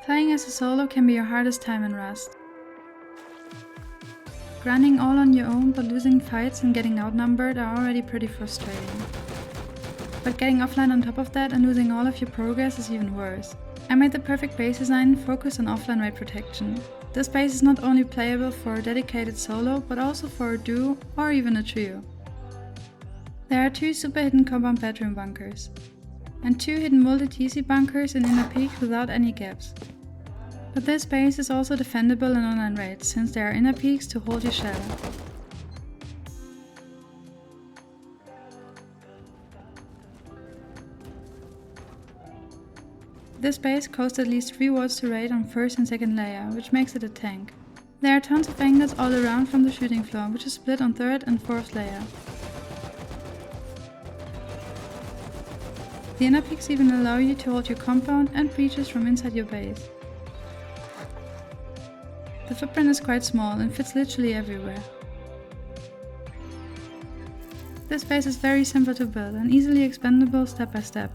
Flying as a solo can be your hardest time in Rust. Grinding all on your own but losing fights and getting outnumbered are already pretty frustrating. But getting offline on top of that and losing all of your progress is even worse. I made the perfect base design focused on offline raid protection. This base is not only playable for a dedicated solo, but also for a duo or even a trio. There are 2 super hidden compound bedroom bunkers, and 2 hidden multi-TC bunkers in inner peaks without any gaps. But this base is also defendable in online raids, since there are inner peaks to hold your shell. This base costs at least 3 wards to raid on 1st and 2nd layer, which makes it a tank. There are tons of angles all around from the shooting floor, which is split on 3rd and 4th layer. The inner peaks even allow you to hold your compound and breaches from inside your base. The footprint is quite small and fits literally everywhere. This base is very simple to build and easily expandable step by step.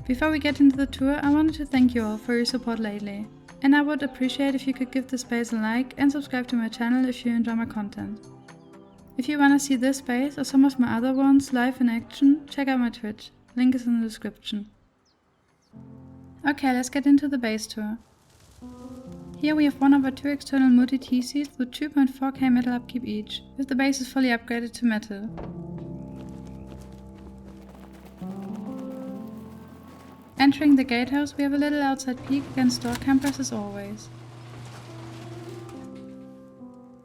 Before we get into the tour, I wanted to thank you all for your support lately, and I would appreciate if you could give this base a like and subscribe to my channel if you enjoy my content. If you wanna see this base or some of my other ones live in action, check out my Twitch, link is in the description. Okay, let's get into the base tour. Here we have one of our 2 external multi-TCs with 2.4k metal upkeep each, with the bases fully upgraded to metal. Entering the gatehouse, we have a little outside peek against door campers as always.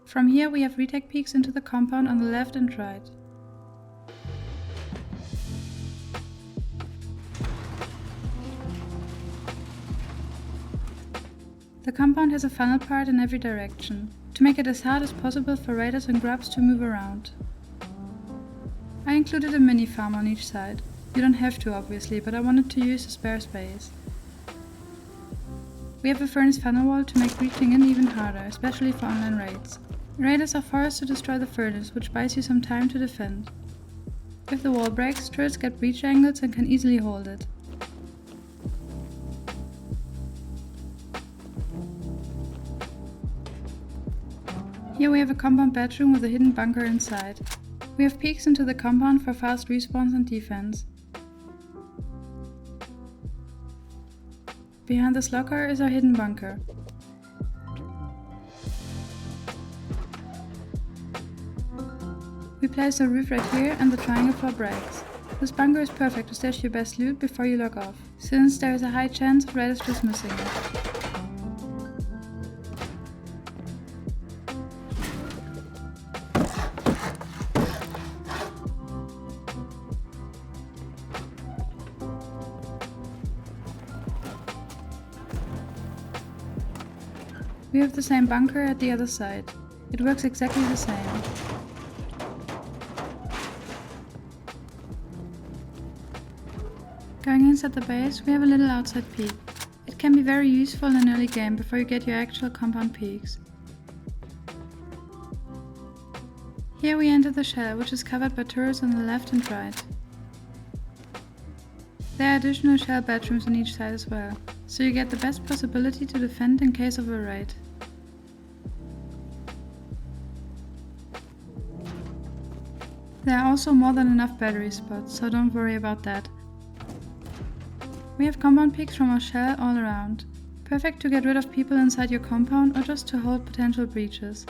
From here we have retake peeks into the compound on the left and right. The compound has a funnel part in every direction, to make it as hard as possible for raiders and grubs to move around. I included a mini farm on each side. You don't have to obviously, but I wanted to use the spare space. We have a furnace funnel wall to make reaching in even harder, especially for online raids. Raiders are forced to destroy the furnace, which buys you some time to defend. If the wall breaks, turrets get breach angles and can easily hold it. Here we have a compound bedroom with a hidden bunker inside. We have peeks into the compound for fast respawns and defense. Behind this locker is our hidden bunker. We place the roof right here and the triangle floor breaks. This bunker is perfect to stash your best loot before you log off, since there is a high chance of raiders just missing it. We have the same bunker at the other side. It works exactly the same. Going inside the base, we have a little outside peek. It can be very useful in early game before you get your actual compound peaks. Here we enter the shell, which is covered by turrets on the left and right. There are additional shell bedrooms on each side as well, so you get the best possibility to defend in case of a raid. There are also more than enough battery spots, so don't worry about that. We have compound peaks from our shell all around, perfect to get rid of people inside your compound or just to hold potential breaches.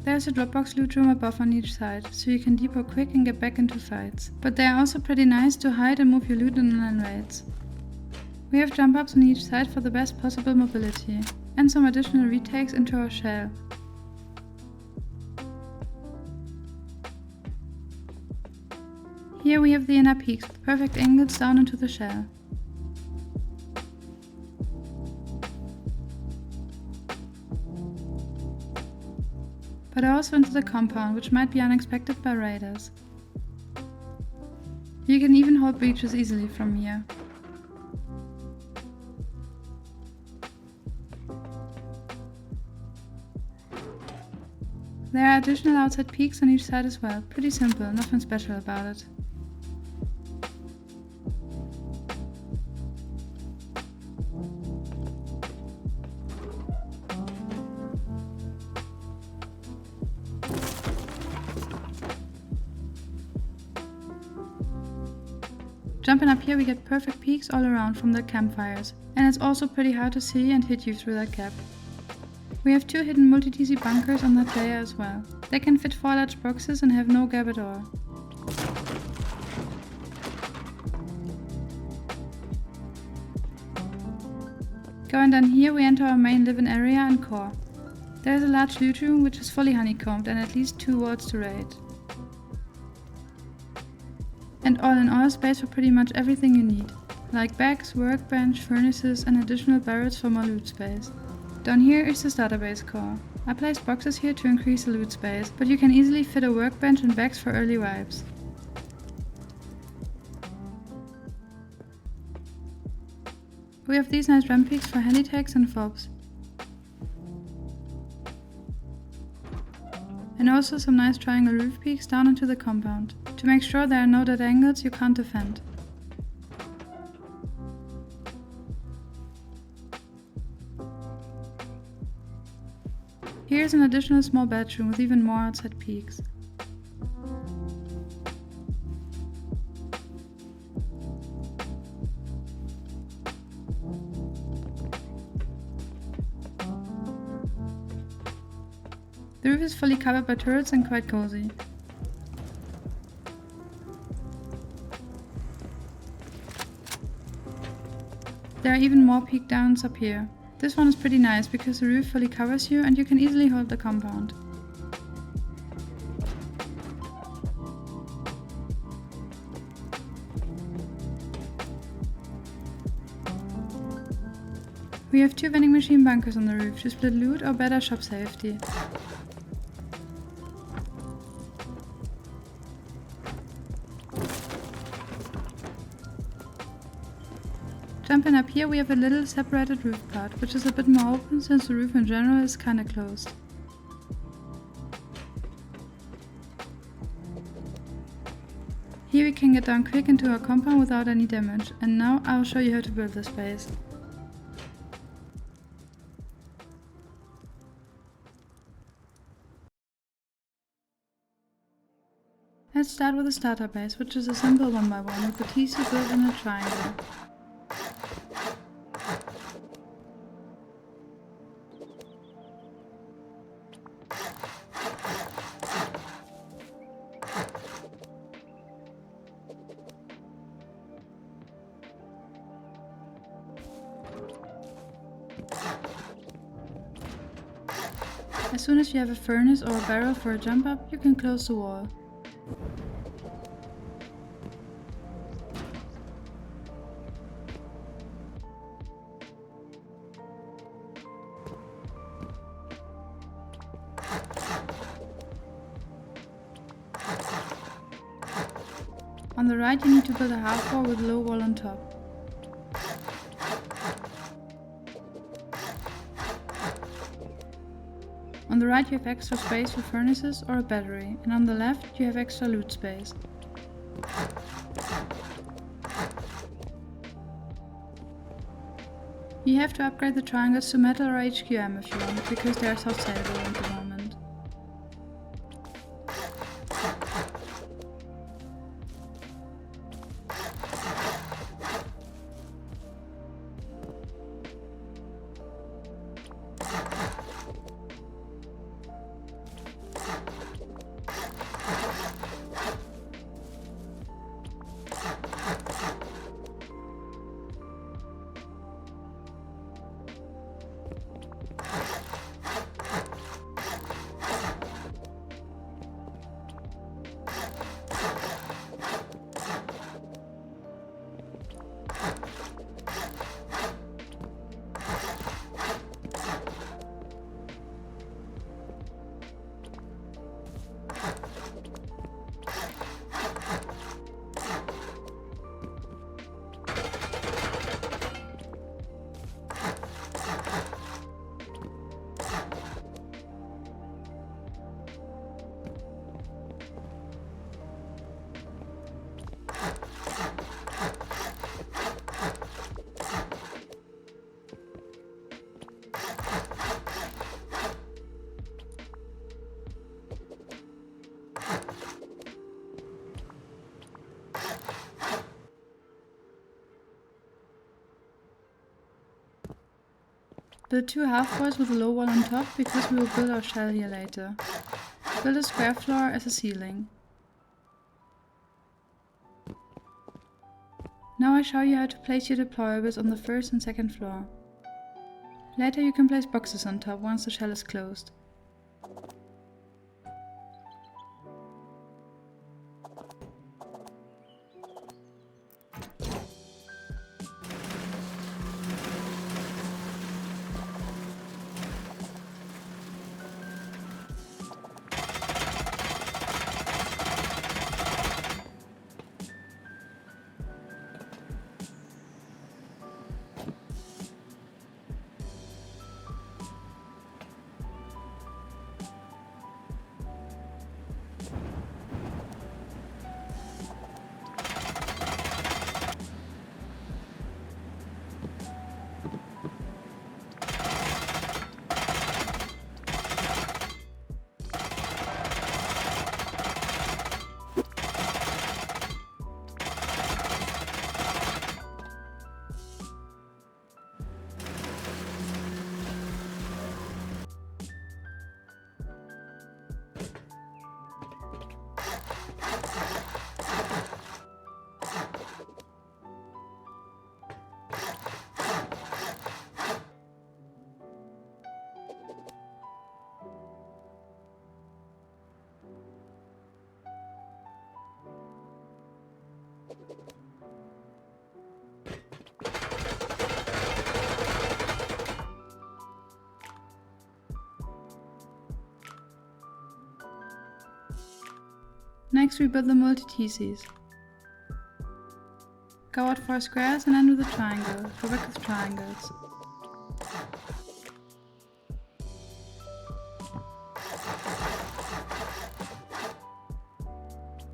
There's a dropbox loot room above on each side, so you can depot quick and get back into fights. But they are also pretty nice to hide and move your loot in online raids. We have jump ups on each side for the best possible mobility, and some additional retakes into our shell. Here we have the inner peaks with perfect angles down into the shell. But also into the compound, which might be unexpected by raiders. You can even hold breaches easily from here. There are additional outside peaks on each side as well, pretty simple, nothing special about it. Jumping up here we get perfect peaks all around from the campfires, and it's also pretty hard to see and hit you through that gap. We have 2 hidden multi-TC bunkers on that layer as well. They can fit 4 large boxes and have no gap at all. Going down here we enter our main living area and core. There is a large loot room which is fully honeycombed and at least 2 wards to raid. And all in all, space for pretty much everything you need, like bags, workbench, furnaces and additional barrels for more loot space. Down here is the starter base core. I placed boxes here to increase the loot space, but you can easily fit a workbench and bags for early vibes. We have these nice ramp peaks for retakes and fobs. And also some nice triangle roof peaks down into the compound, to make sure there are no dead angles you can't defend. Here's an additional small bedroom with even more outside peaks. The roof is fully covered by turrets and quite cozy. There are even more peak downs up here. This one is pretty nice because the roof fully covers you and you can easily hold the compound. We have 2 vending machine bunkers on the roof to split loot or better shop safety. Jumping up here we have a little separated roof part, which is a bit more open since the roof in general is kinda closed. Here we can get down quick into our compound without any damage, and now I'll show you how to build this base. Let's start with the starter base, which is a simple 1x1 with the TC built in a triangle. As soon as you have a furnace or a barrel for a jump up, you can close the wall. On the right you need to build a half wall with a low wall on top. On the right you have extra space for furnaces or a battery, and on the left you have extra loot space. You have to upgrade the triangles to metal or HQM if you want, because they are soft saleable at the moment. Build 2 half walls with a low wall on top because we will build our shell here later. Build a square floor as a ceiling. Now I show you how to place your deployables on the first and second floor. Later you can place boxes on top once the shell is closed. Next we build the multi-theses. Go out 4 squares and end with a triangle. Go back with triangles.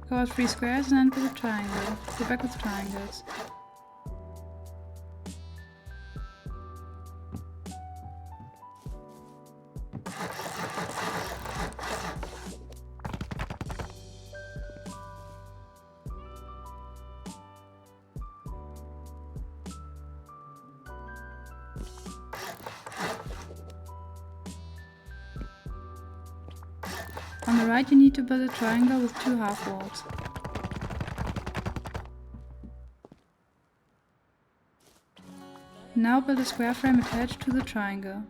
Go out 3 squares and end with a triangle. Go back with triangles. On the right you need to build a triangle with 2 half walls. Now build a square frame attached to the triangle.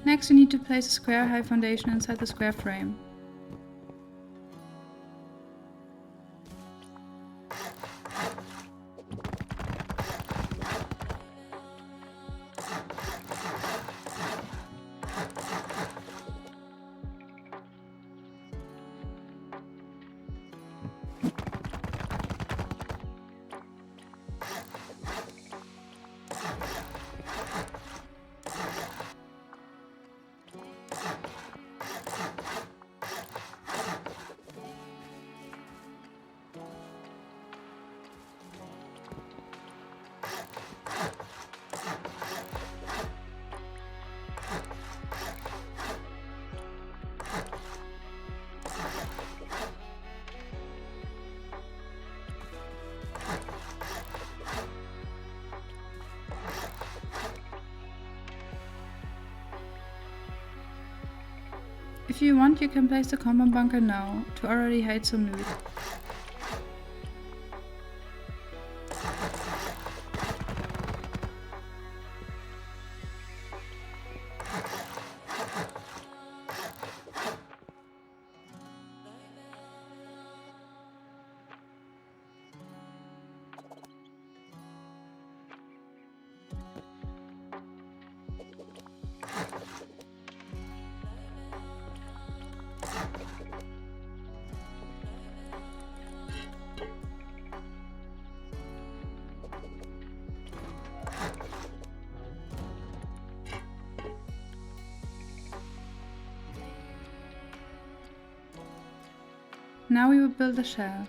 Next you need to place a square high foundation inside the square frame. If you want, you can place the compound bunker now, to already hide some loot. Now we will build a shell.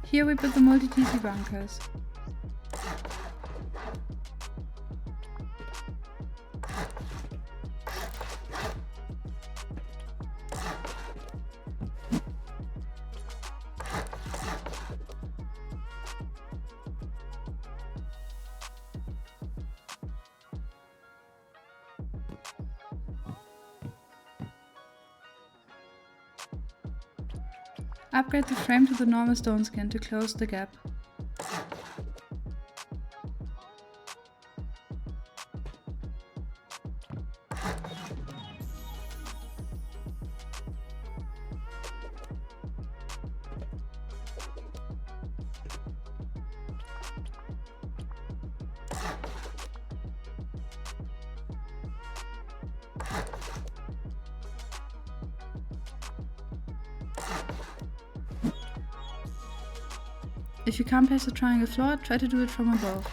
Here we put the multi-TC bunkers. Upgrade the frame to the normal stone skin to close the gap. If you can't place the triangle floor, try to do it from above.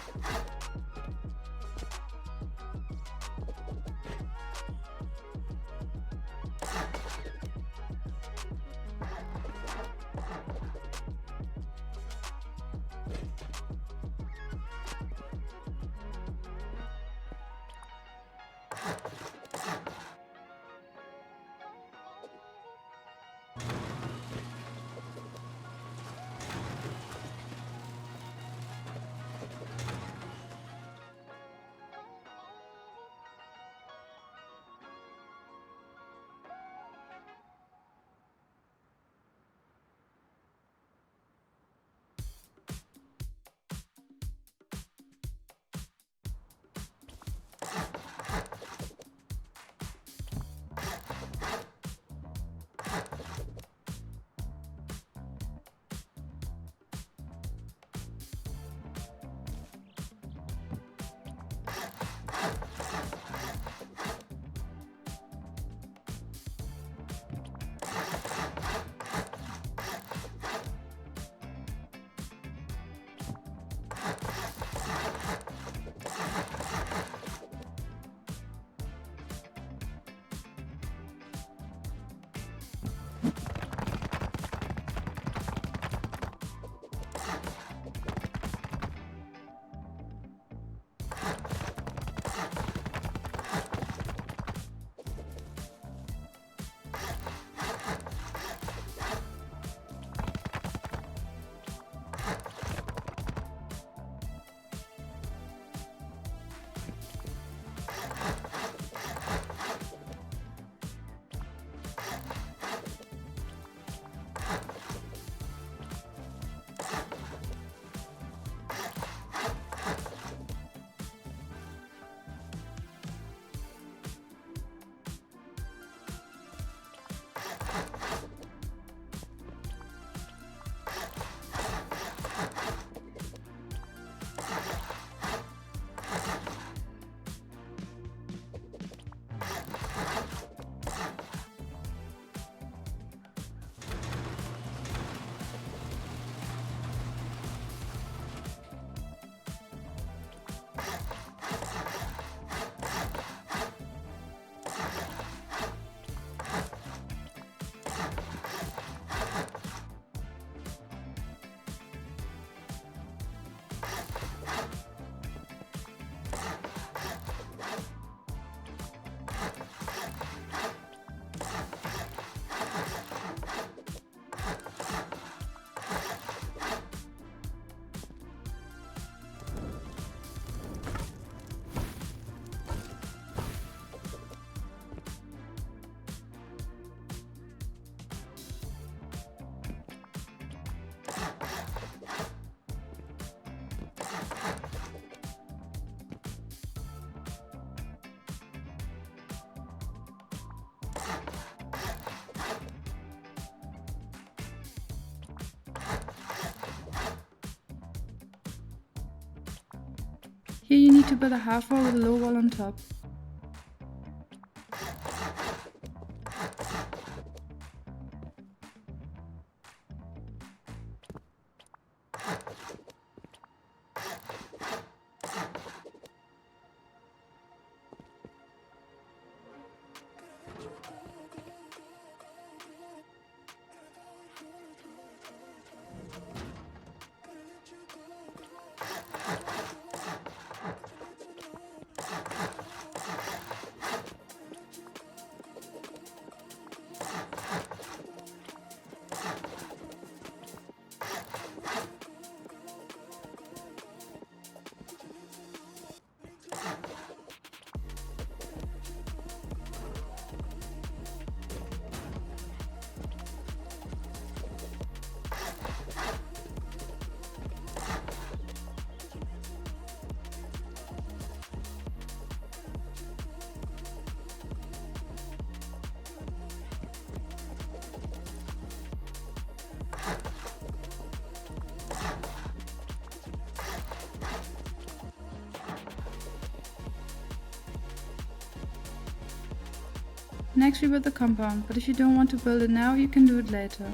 Here you need to build a half wall with a low wall on top. Next we build the compound, but if you don't want to build it now, you can do it later.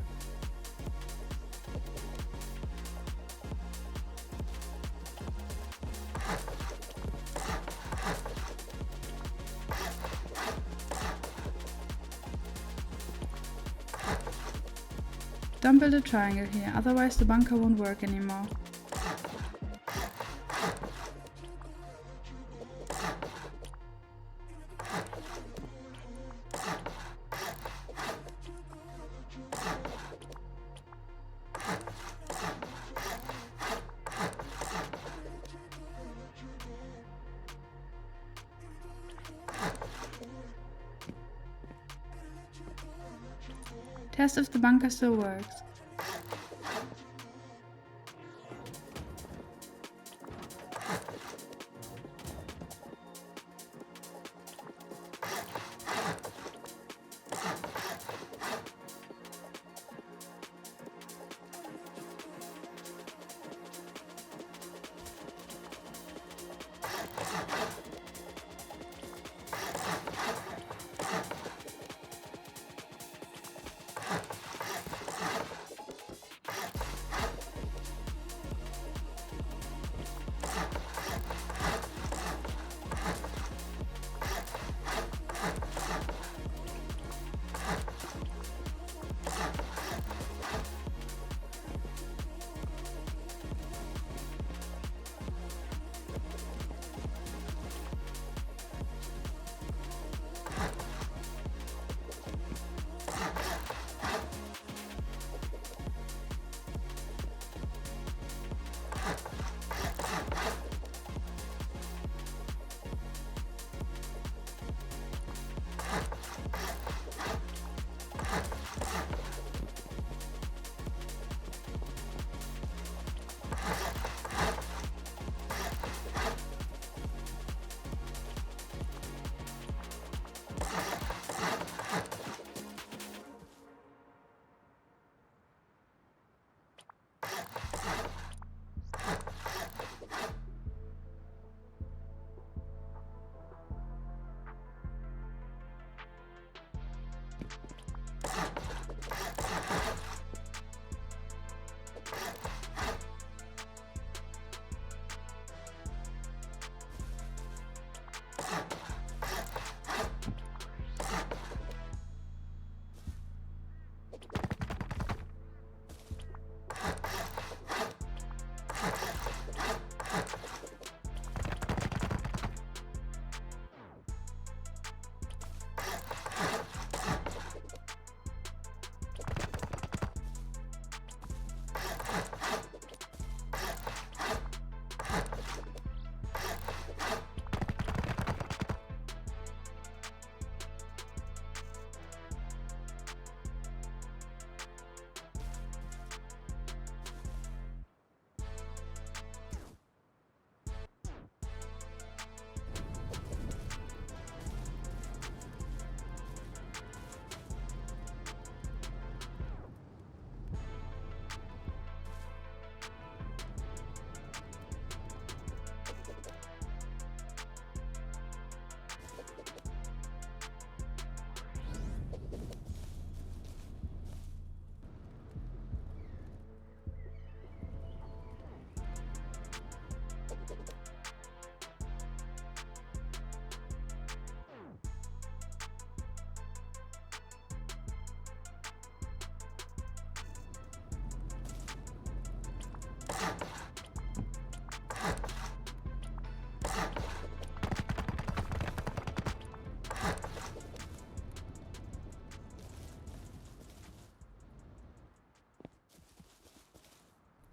Don't build a triangle here, otherwise the bunker won't work anymore. Test if the bunker still works.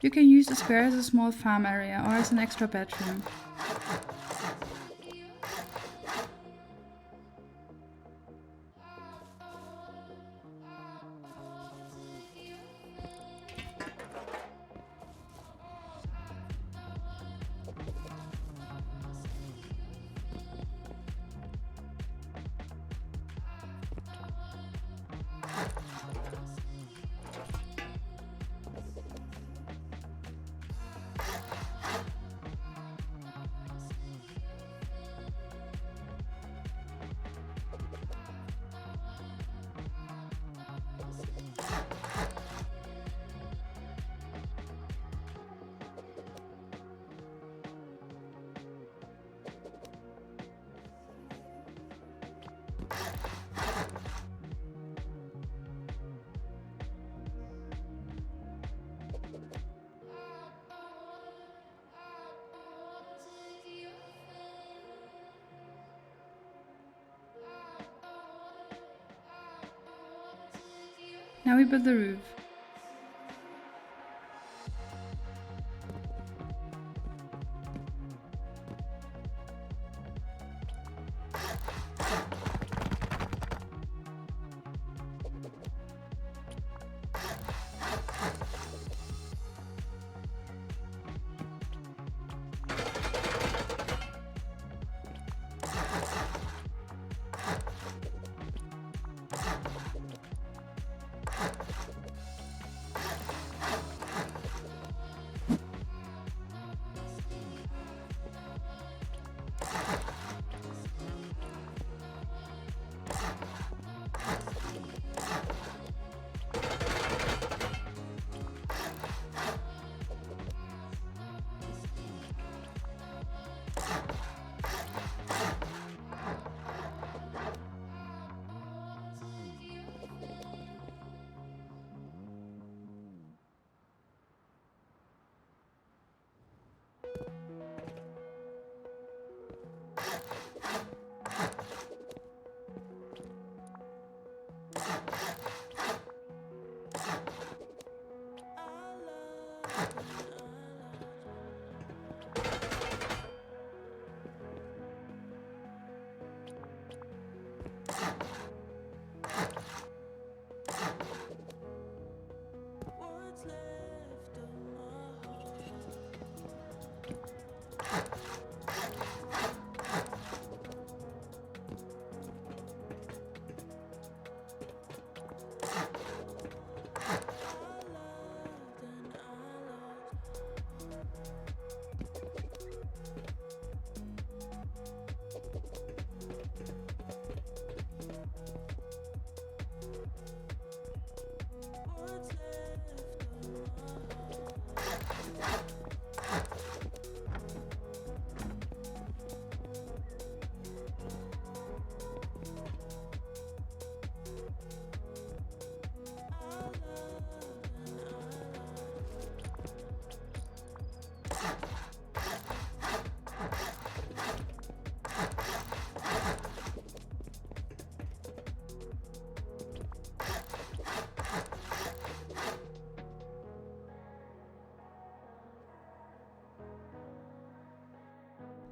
You can use the square as a small farm area or as an extra bedroom. Now we build the roof.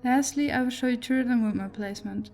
Lastly, I will show you turret and wood placement.